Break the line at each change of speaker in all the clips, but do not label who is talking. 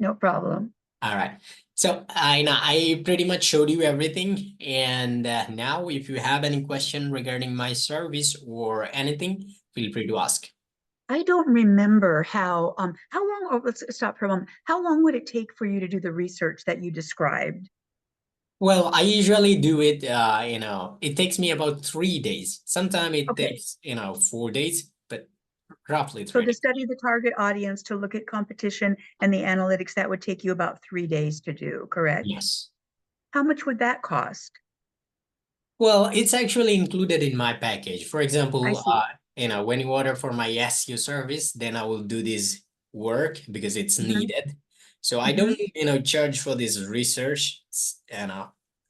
no problem.
All right. So I know I pretty much showed you everything. And now if you have any question regarding my service or anything, feel free to ask.
I don't remember how long, oh, let's stop for a moment. How long would it take for you to do the research that you described?
Well, I usually do it, it takes me about 3 days. Sometimes it
Okay.
takes, 4 days, but roughly
So
three
to
days.
study the target audience, to look at competition and the analytics, that would take you about 3 days to do, correct?
Yes.
How much would that cost?
Well, it's actually included in my package. For
I
example,
see.
when you order for my SU service, then I will do this work because it's
Hmm.
needed. So I don't,
Hmm.
charge for this research,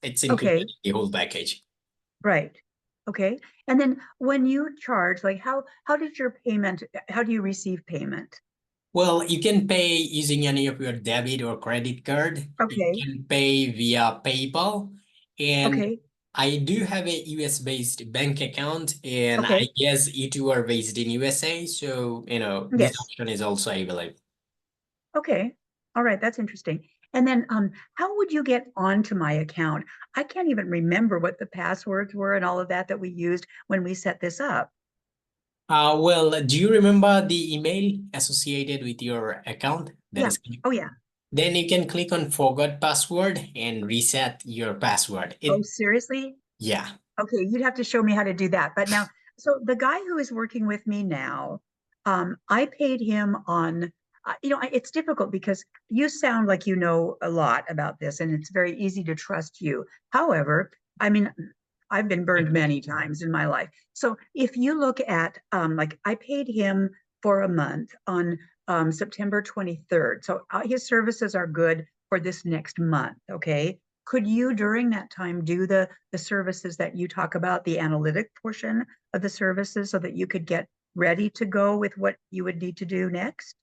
it's included
Okay,
in the whole package.
right. Okay. And then when you charge, like how do you receive payment?
Well, you can pay using any of your debit or credit card. You
Okay.
can pay via PayPal. And
Okay.
I do have a US-based bank account, and I
Okay.
guess you two are based in USA. So, this
Yes.
option is also available.
Okay. All right. That's interesting. And then how would you get onto my account? I can't even remember what the passwords were and all of that we used when we set this up.
Well, do you remember the email associated with your account that
Yeah.
is
Oh, yeah.
then you can click on forgot password and reset your password.
Oh,
It
seriously?
Yeah.
Okay, you'd have to show me how to do that. But now, so the guy who is working with me now, I paid him on, it's difficult because you sound like you know a lot about this and it's very easy to trust you. However, I mean, I've been burned many times in my life. So if you look at, like, I paid him for a month on September 23rd. So his services are good for this next month. Okay. Could you during that time do the services that you talk about, the analytic portion of the services, so that you could get ready to go with what you would need to do next?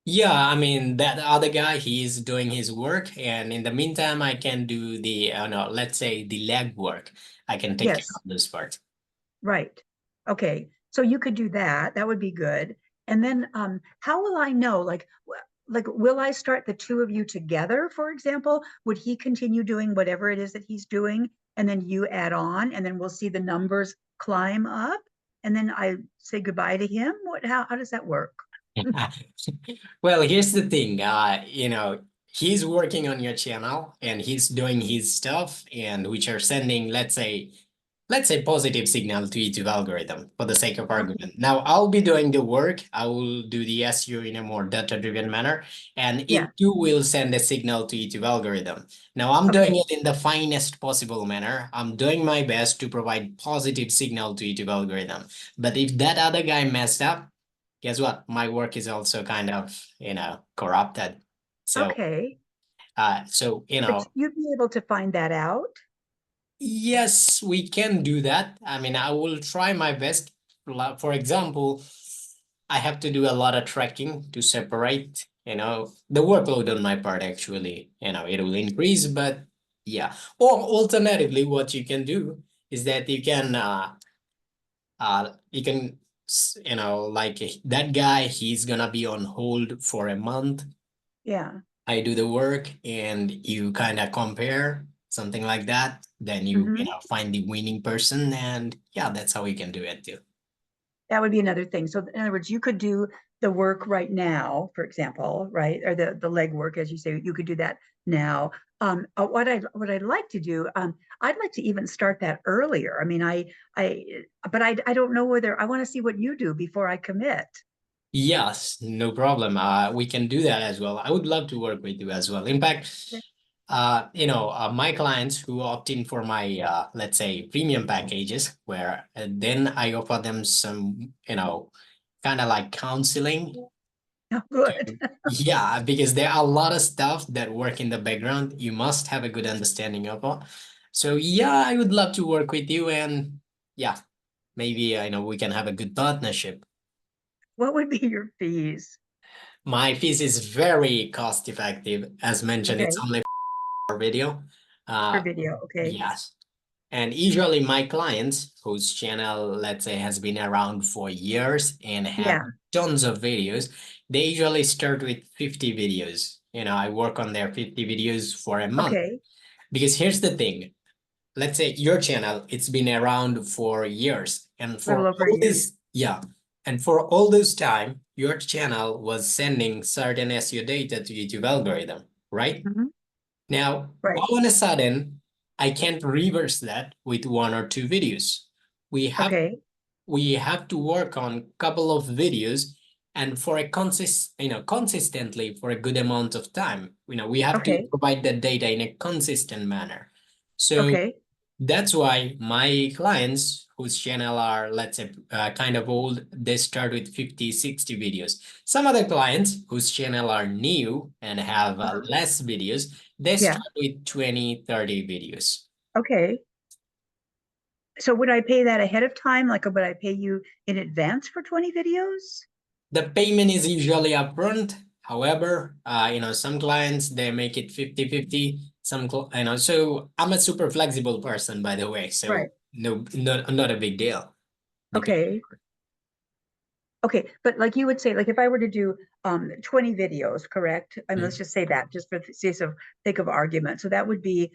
Yeah, I mean that other guy, he's doing his work, and in the meantime, I can do the, no, let's say the leg work. I can take care of
Yes,
this part.
right. Okay. So you could do that. That would be good. And then how will I know? Like, will I start the two of you together, for example? Would he continue doing whatever it is that he's doing, and then you add on, and then we'll see the numbers climb up, and then I say goodbye to him? How does that work?
Well, here's the thing, he's working on your channel and he's doing his stuff, and which are sending, let's say positive signal to YouTube algorithm for the sake of
Okay.
argument. Now I'll be doing the work. I will do the SEO in a more data-driven manner, and
Yeah.
it too will send a signal to YouTube algorithm. Now I'm doing
Okay.
it in the finest possible manner. I'm doing my best to provide positive signal to YouTube algorithm. But if that other guy messed up, guess what? My work is also kind of, corrupted. So,
Okay.
so,
But you'd be able to find that out.
yes, we can do that. I mean, I will try my best. For example, I have to do a lot of tracking to separate, the workload on my part actually, it will increase, but yeah. Or alternatively, what you can do is that you can, like that guy, he's gonna be on hold for a month.
Yeah.
I do the work and you kind of compare something like that. Then
Hmm.
find the winning person, and yeah, that's how we can do it too.
That would be another thing. So in other words, you could do the work right now, for example, right? Or the leg work, as you say, you could do that now. What I'd like to do, I'd like to even start that earlier. I mean, but I don't know whether I want to see what you do before I commit.
Yes, no problem. We can do that as well. I would love to work with you as well. In fact, my clients who opt in for my, let's say, premium packages, where then I offer them some, kind of like counseling.
Oh, good.
Yeah, because there are a lot of stuff that work in the background. You must have a good understanding of it. So yeah, I would love to work with you, and yeah, maybe I know we can have a good partnership.
What would be your fees?
My fees is very cost effective. As mentioned, it's
Okay,
only for video.
per
Uh,
video. Okay.
yes. And usually my clients whose channel, let's say, has been around for years and have
Yeah.
tons of videos, they usually start with 50 videos, I work on their 50 videos for a month.
Okay.
Because here's the thing. Let's say your channel, it's been around for years. And
A little
for
over a
all
year.
this, yeah. And for all this time, your channel was sending certain SEO data to YouTube algorithm, right?
Mhm.
Now,
Right.
all of a sudden, I can't reverse that with one or two videos. We have
Okay.
we have to work on couple of videos and for a consistently for a good amount of time. We have to
Okay.
provide that data in a consistent manner. So
Okay.
that's why my clients whose channel are, let's say, kind of old, they start with 50, 60 videos. Some other clients whose channel are new and have
Uh-huh.
less videos, they
Yeah.
start with 20, 30 videos.
Okay. So would I pay that ahead of time? Like, would I pay you in advance for 20 videos?
The payment is usually upfront. However, some clients, they make it 50-50. So I'm a super flexible person, by the way.
Right.
So no, not a big deal.
Okay. Okay. But like you would say, like if I were to do 20 videos, correct? And let's just say that just for the sake of argument. So that would be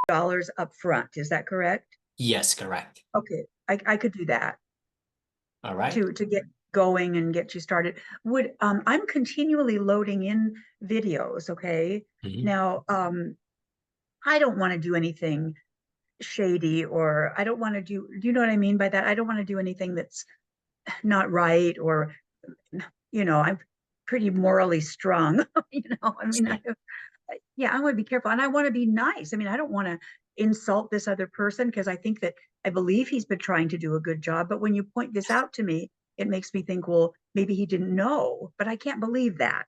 dollars up front. Is that correct?
Yes, correct.
Okay. I could do that
All right.
to get going and get you started. Would I'm continually loading in videos, okay?
Mhm.
Now, I don't want to do anything shady, or I don't want to do you know what I mean by that? I don't want to do anything that's not right, or I'm pretty morally strong. I mean,
Sure.
yeah, I want to be careful, and I want to be nice. I mean, I don't want to insult this other person because I believe he's been trying to do a good job. But when you point this out to me, it makes me think, well, maybe he didn't know, but I can't believe that.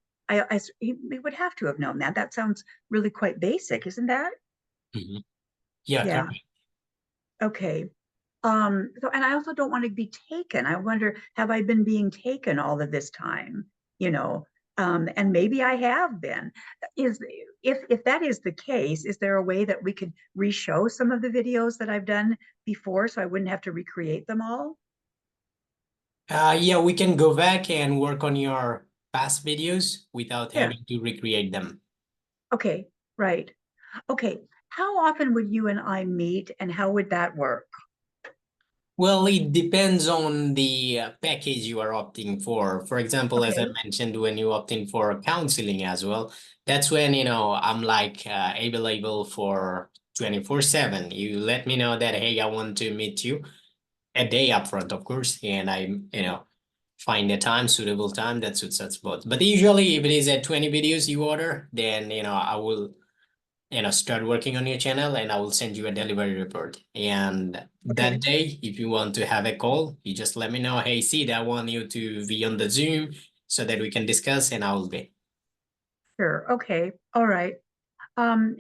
He would have to have known that. That sounds really quite basic, isn't that?
Mhm. Yeah,
Yeah.
correct.
Okay. So, and I also don't want to be taken. I wonder, have I been being taken all of this time? You know, and maybe I have been. Is if that is the case, is there a way that we could re-show some of the videos that I've done before so I wouldn't have to recreate them all?
Yeah, we can go back and work on your past videos without
Yeah.
having to recreate them.
Okay. Right. Okay. How often would you and I meet, and how would that work?
Well, it depends on the package you are opting for. For example, as I
Okay.
mentioned, when you opt in for counseling as well, that's when, I'm like available for 24/7. You let me know that, hey, I want to meet you a day upfront, of course, and find a time, suitable time that suits us both. But usually, if it is at 20 videos you order, then, I will start working on your channel and I will send you a delivery report. And that
Okay.
day, if you want to have a call, you just let me know, hey, Sid, I want you to be on the Zoom so that we can discuss and I will be.
Sure. Okay. All right.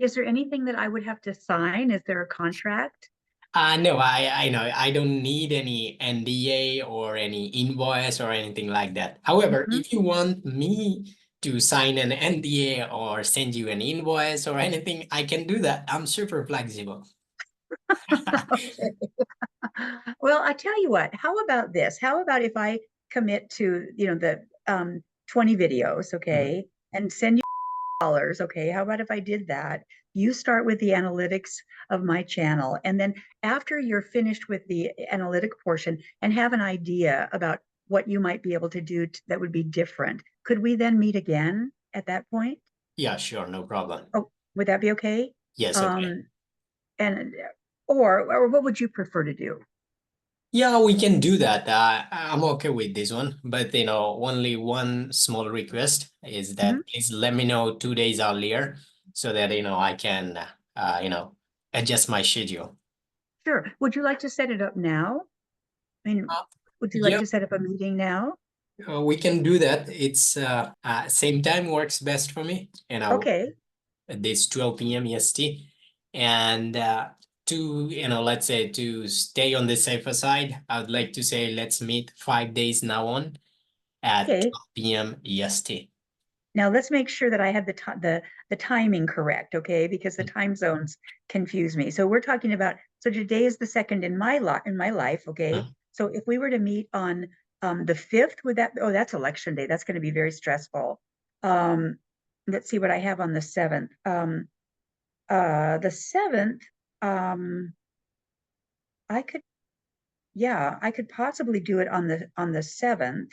Is there anything that I would have to sign? Is there a contract?
No, I know I don't need any NDA or any invoice or anything like that. However,
Mhm.
if you want me to sign an NDA or send you an invoice or anything, I can do that. I'm super flexible.
Okay. Well, I tell you what, how about this? How about if I commit to, the 20 videos,
Mhm.
okay, and send you dollars, okay? How about if I did that? You start with the analytics of my channel, and then after you're finished with the analytic portion and have an idea about what you might be able to do that would be different, could we then meet again at that point?
Yeah, sure, no problem.
Oh, would that be okay?
Yes, okay.
Um, and or what would you prefer to do?
Yeah, we can do that. I'm okay with this one, but only one small request is
Mhm.
that please let me know 2 days earlier so that I can adjust my schedule.
Sure. Would you like to set it up now? I mean,
Uh,
would you like
yeah,
to set up a meeting now?
we can do that. It's same time works best for me.
Okay.
This 12 p.m. EST, and to let's say to stay on the safer side, I would like to say let's meet 5 days now on at
Okay.
12 p.m. EST.
Now let's make sure that I have the timing correct, okay? Because the time zones confuse me. So we're talking about, so today is the second in my life, okay?
Mhm.
So if we were to meet on the 5th, would that, oh, that's election day. That's going to be very stressful. Um, let's see what I have on the 7th. The 7th, I could, yeah, I could possibly do it on the 7th.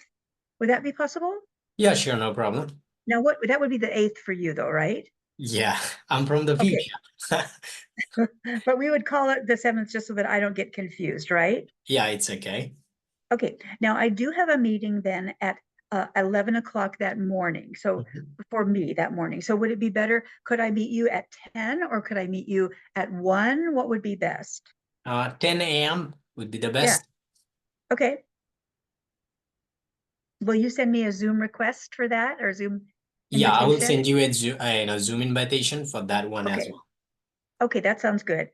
Would that be possible?
Yeah, sure, no problem.
Now, what that would be the 8th for you, though, right?
Yeah, I'm from the
Okay,
future.
but we would call it the 7th just so that I don't get confused, right?
Yeah, it's okay.
Okay, now I do have a meeting then at 11 o'clock that morning. So
Mhm.
for me that morning. So would it be better? Could I meet you at 10 or could I meet you at 1? What would be best?
10 a.m. would be the
Yeah,
best.
okay. Will you send me a Zoom request for that or Zoom
Yeah, I will
invitation?
send you a Zoom invitation for that one as
Okay,
well.
okay, that sounds good.